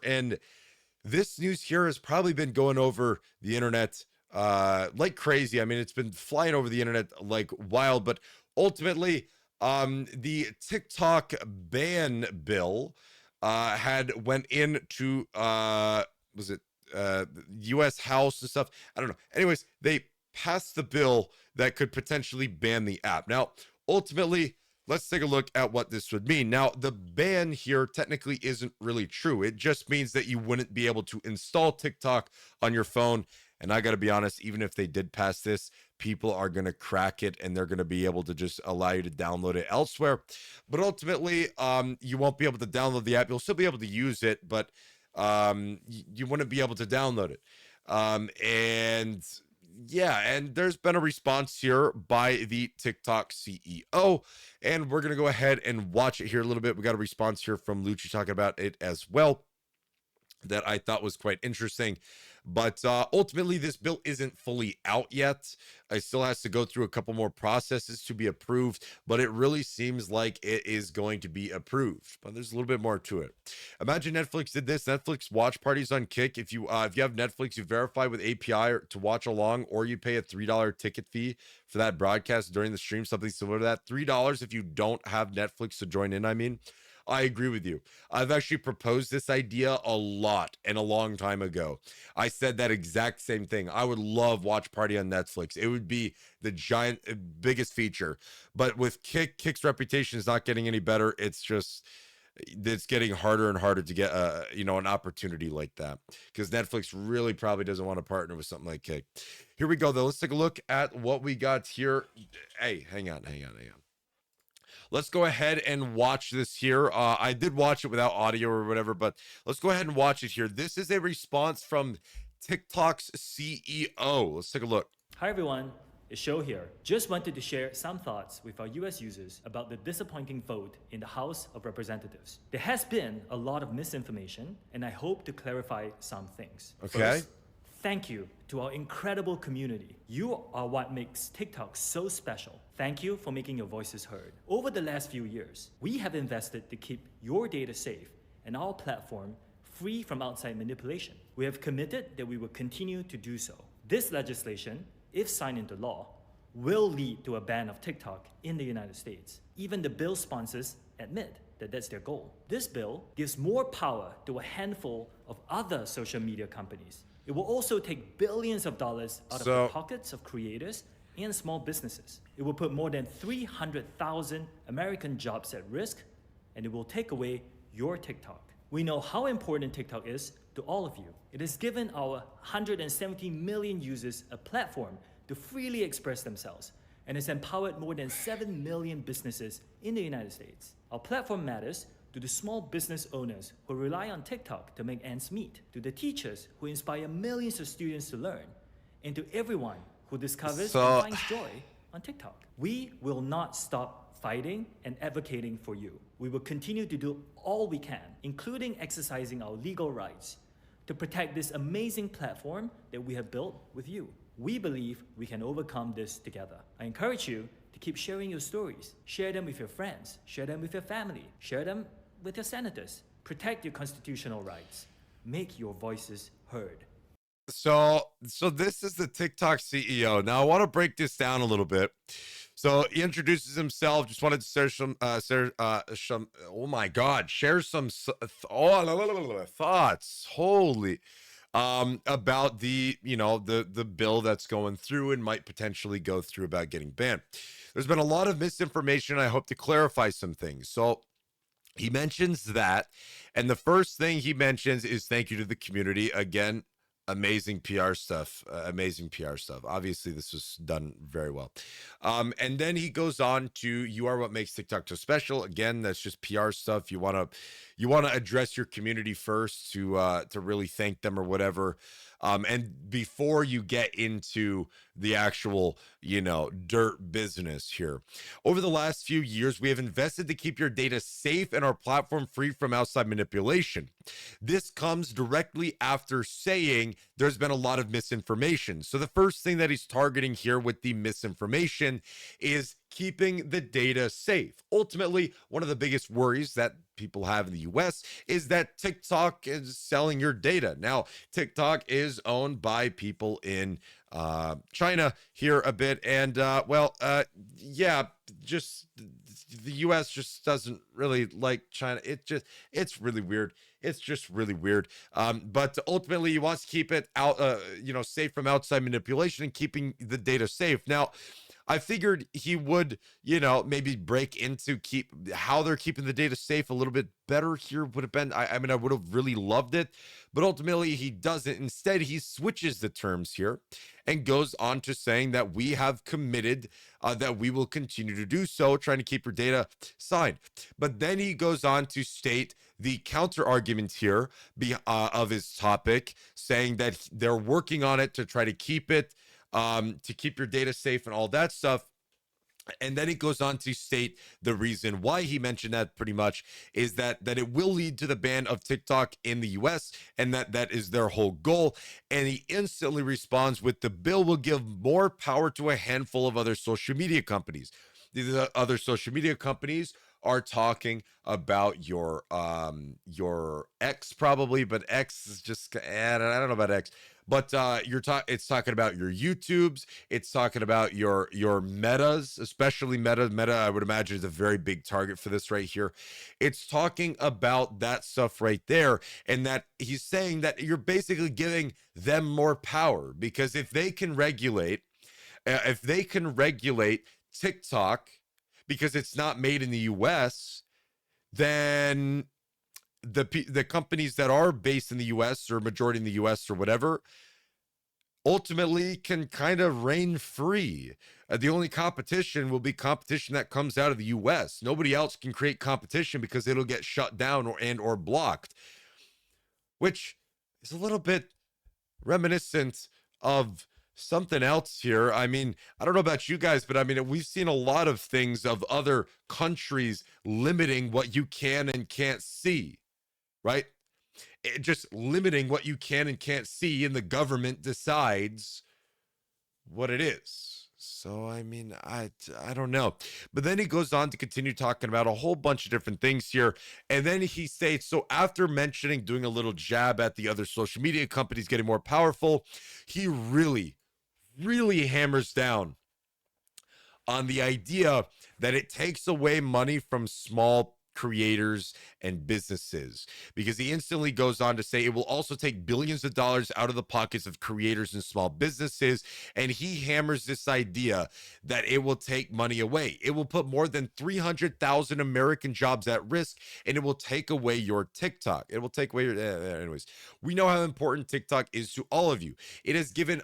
And this news here has probably been going over the internet like crazy. I mean, it's been flying over the internet like wild, but ultimately, the TikTok ban bill had went into was it US House and stuff. I don't know. Anyways, they passed the bill that could potentially ban the app. Now, ultimately, let's take a look at what this would mean. Now, the ban here technically isn't really true. It just means that you wouldn't be able to install TikTok on your phone. And I got to be honest, even if they did pass this, people are going to crack it and they're going to be able to just allow you to download it elsewhere. But ultimately, you won't be able to download the app. You'll still be able to use it, but you wouldn't be able to download it. And yeah, and there's been a response here by the TikTok CEO, and we're going to go ahead and watch it here a little bit. We got a response here from Lucci talking about it as well that I thought was quite interesting. But ultimately, this bill isn't fully out yet. It still has to go through a couple more processes to be approved, but it really seems like it is going to be approved. But there's a little bit more to it. Imagine Netflix did this. Netflix watch parties on Kick. If you have Netflix, you verify with API to watch along, or you pay a $3 ticket fee for that broadcast during the stream, something similar to that. $3 if you don't have Netflix to join in, I mean. I agree with you. I've actually proposed this idea a lot and a long time ago. I said that exact same thing. I would love Watch Party on Netflix. It would be the biggest feature. But with Kick's reputation is not getting any better. It's getting harder and harder to get an opportunity like that, because Netflix really probably doesn't want to partner with something like Kick. Here we go though. Let's take a look at what we got here. Hey, hang on. Let's go ahead and watch this here. I did watch it without audio or whatever, but let's go ahead and watch it here. This is a response from TikTok's CEO. Let's take a look. Hi everyone, it's Show here. Just wanted to share some thoughts with our US users about the disappointing vote in the House of Representatives. There has been a lot of misinformation, and I hope to clarify some things. Okay. First, thank you to our incredible community. You are what makes TikTok so special. Thank you for making your voices heard. Over the last few years, we have invested to keep your data safe and our platform free from outside manipulation. We have committed that we will continue to do so. This legislation, if signed into law, will lead to a ban of TikTok in the United States. Even the bill sponsors admit that that's their goal. This bill gives more power to a handful of other social media companies. It will also take billions of dollars out of the pockets of creators and small businesses. It will put more than 300,000 American jobs at risk, and it will take away your TikTok. We know how important TikTok is to all of you. It has given our 170 million users a platform to freely express themselves, and has empowered more than 7 million businesses in the United States. Our platform matters to the small business owners who rely on TikTok to make ends meet, to the teachers who inspire millions of students to learn, and to everyone who discovers and finds joy on TikTok. We will not stop fighting and advocating for you. We will continue to do all we can, including exercising our legal rights, to protect this amazing platform that we have built with you. We believe we can overcome this together. I encourage you to keep sharing your stories. Share them with your friends. Share them with your family. Share them with your senators. Protect your constitutional rights. Make your voices heard. So this is the TikTok CEO. Now I want to break this down a little bit. So he introduces himself. Just wanted to share some oh my God, share some thoughts. Holy, about the bill that's going through and might potentially go through about getting banned. There's been a lot of misinformation. I hope to clarify some things. So he mentions that, and the first thing he mentions is thank you to the community. Again, amazing PR stuff. Obviously, this was done very well. And then he goes on to, you are what makes TikTok so special. Again, that's just PR stuff. You want to address your community first to really thank them or whatever. And before you get into the actual, dirt business here. Over the last few years, we have invested to keep your data safe and our platform free from outside manipulation. This comes directly after saying there's been a lot of misinformation. So the first thing that he's targeting here with the misinformation is keeping the data safe. Ultimately, one of the biggest worries that people have in the US is that TikTok is selling your data. Now, TikTok is owned by people in China here a bit, and yeah, just the US just doesn't really like China. It's really weird. It's just really weird. But ultimately, he wants to keep it out, safe from outside manipulation and keeping the data safe. Now, I figured he would, maybe break into how they're keeping the data safe a little bit better here would have been. I mean, I would have really loved it, but ultimately he doesn't. Instead, he switches the terms here and goes on to saying that we have committed that we will continue to do so, trying to keep your data signed. But then he goes on to state the counter argument here of his topic, saying that they're working on it to try to keep it, to keep your data safe and all that stuff. And then he goes on to state the reason why he mentioned that pretty much is that it will lead to the ban of TikTok in the US, and that is their whole goal. And he instantly responds with, the bill will give more power to a handful of other social media companies. These other social media companies are talking about your X probably, but X is just, I don't know about X. But it's talking about your YouTubes. It's talking about your Metas, especially Meta. Meta, I would imagine, is a very big target for this right here. It's talking about that stuff right there, and that he's saying that you're basically giving them more power, because if they can regulate TikTok because it's not made in the US, then the companies that are based in the US or majority in the US or whatever ultimately can kind of reign free. The only competition will be competition that comes out of the US. Nobody else can create competition because it'll get shut down or blocked, which is a little bit reminiscent of something else here. I mean, I don't know about you guys, but I mean, we've seen a lot of things of other countries limiting what you can and can't see, right? Just limiting what you can and can't see, and the government decides what it is. So, I mean, I don't know. But then he goes on to continue talking about a whole bunch of different things here. And then he states, so after doing a little jab at the other social media companies getting more powerful, he really, really hammers down on the idea that it takes away money from small creators and businesses, because he instantly goes on to say it will also take billions of dollars out of the pockets of creators and small businesses. And he hammers this idea that it will take money away. It will put more than 300,000 American jobs at risk, and it will take away your TikTok. It will take away your, anyways. We know how important TikTok is to all of you. It has given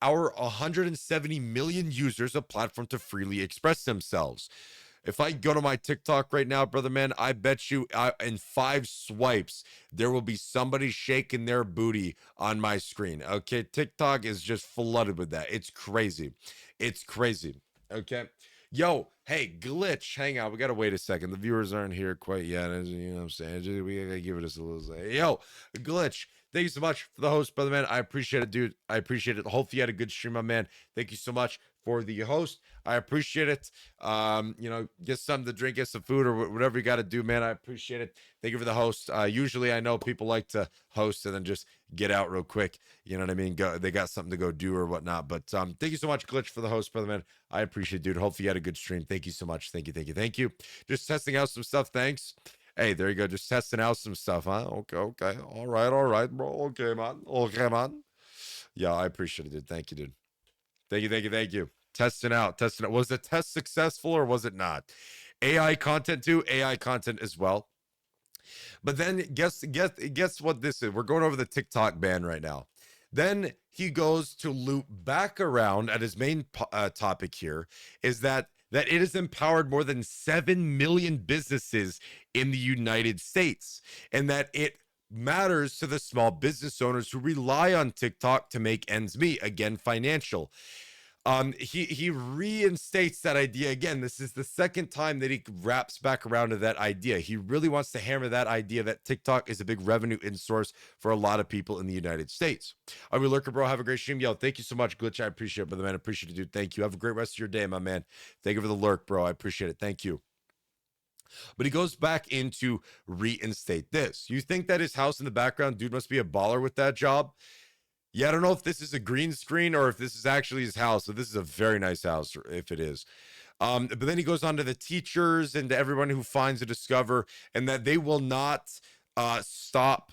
our 170 million users a platform to freely express themselves. If I go to my TikTok right now, brother man, I bet you in 5 swipes, there will be somebody shaking their booty on my screen. Okay, TikTok is just flooded with that. It's crazy. It's crazy. Okay. Yo, hey, Glitch, hang on. We got to wait a second. The viewers aren't here quite yet. You know what I'm saying? We got to give it a little say. Yo, Glitch, thank you so much for the host, brother man. I appreciate it, dude. I appreciate it. Hopefully you had a good stream, my man. Thank you so much for the host. I appreciate it. Get something to drink, get some food, or whatever you got to do, man. I appreciate it. Thank you for the host. Usually I know people like to host and then just get out real quick. You know what I mean? They got something to go do or whatnot. But thank you so much, Glitch, for the host, brother man. I appreciate it, dude. Hopefully you had a good stream. Thank you so much. Thank you. Thank you. Thank you. Just testing out some stuff. Thanks. Hey, there you go. Just testing out some stuff, huh? Okay. All right, bro. Okay, man. Yeah, I appreciate it, dude. Thank you, dude. Thank you. Testing out. Was the test successful or was it not? AI content too, AI content as well. But then guess what this is? We're going over the TikTok ban right now. Then he goes to loop back around at his main topic here, is that it has empowered more than 7 million businesses in the United States, and that it matters to the small business owners who rely on TikTok to make ends meet. Again, financial. He reinstates that idea again. This is the second time that he wraps back around to that idea. He really wants to hammer that idea that TikTok is a big revenue in source for a lot of people in the United States. I'm your lurker, bro. Have a great stream. Yo, thank you so much, Glitch. I appreciate it, brother man. I appreciate it, dude. Thank you. Have a great rest of your day, my man. Thank you for the lurk, bro. I appreciate it. Thank you. But he goes back in to reinstate this. You think that his house in the background, dude must be a baller with that job? Yeah, I don't know if this is a green screen or if this is actually his house. So this is a very nice house, if it is. But then he goes on to the teachers and to everyone who finds to discover, and that they will not stop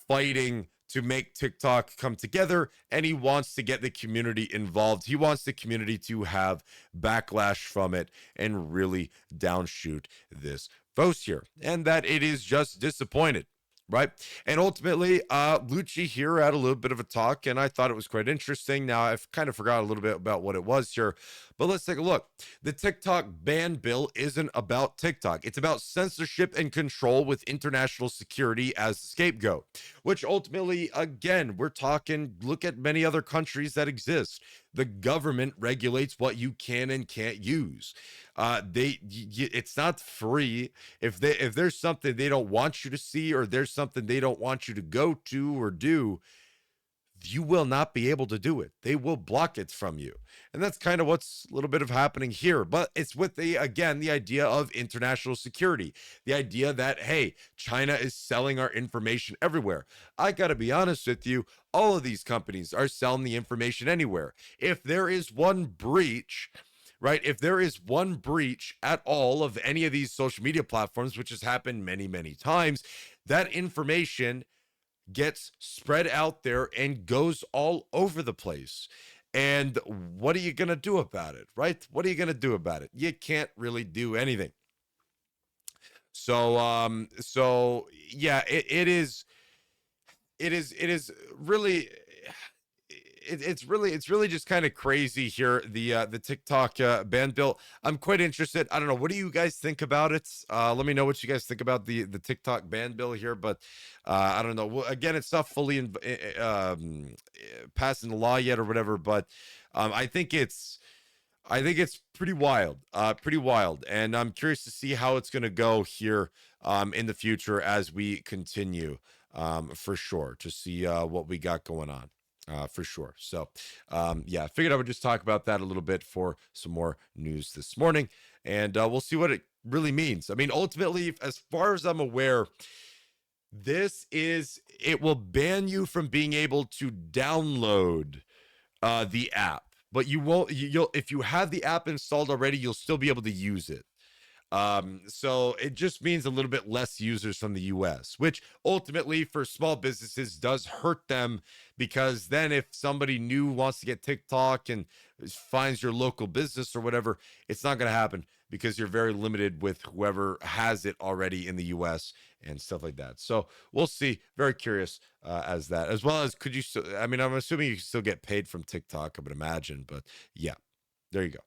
fighting to make TikTok come together. And he wants to get the community involved. He wants the community to have backlash from it and really downshoot this Vods here. And that it is just disappointed. Right. And ultimately, Lucci here had a little bit of a talk, and I thought it was quite interesting. Now, I've kind of forgot a little bit about what it was here, but let's take a look. The TikTok ban bill isn't about TikTok. It's about censorship and control with international security as the scapegoat, which ultimately, again, we're talking, look at many other countries that exist. The government regulates what you can and can't use. It's not free. If there's something they don't want you to see, or there's something they don't want you to go to or do, you will not be able to do it. They will block it from you. And that's kind of what's a little bit of happening here. But it's with the idea of international security, the idea that, hey, China is selling our information everywhere. I got to be honest with you. All of these companies are selling the information anywhere. If there is one breach, right? If there is one breach at all of any of these social media platforms, which has happened many, many times, that information gets spread out there and goes all over the place. And what are you going to do about it, right? What are you going to do about it? You can't really do anything. So, yeah, it is really, it's really just kind of crazy here, the TikTok ban bill. I'm quite interested. I don't know, what do you guys think about it? Let me know what you guys think about the TikTok ban bill here. But I don't know. Well, again, it's not fully passing the law yet or whatever, but I think it's pretty wild, and I'm curious to see how it's going to go here in the future as we continue, for sure, to see what we got going on. For sure. So, yeah, I figured I would just talk about that a little bit for some more news this morning, and we'll see what it really means. I mean, ultimately, as far as I'm aware, it will ban you from being able to download the app, but you'll if you have the app installed already, you'll still be able to use it. So it just means a little bit less users from the US, which ultimately for small businesses does hurt them, because then if somebody new wants to get TikTok and finds your local business or whatever, it's not going to happen because you're very limited with whoever has it already in the US and stuff like that. So we'll see. Very curious as well as, could you still, I mean, I'm assuming you can still get paid from TikTok, I would imagine, but yeah, there you go.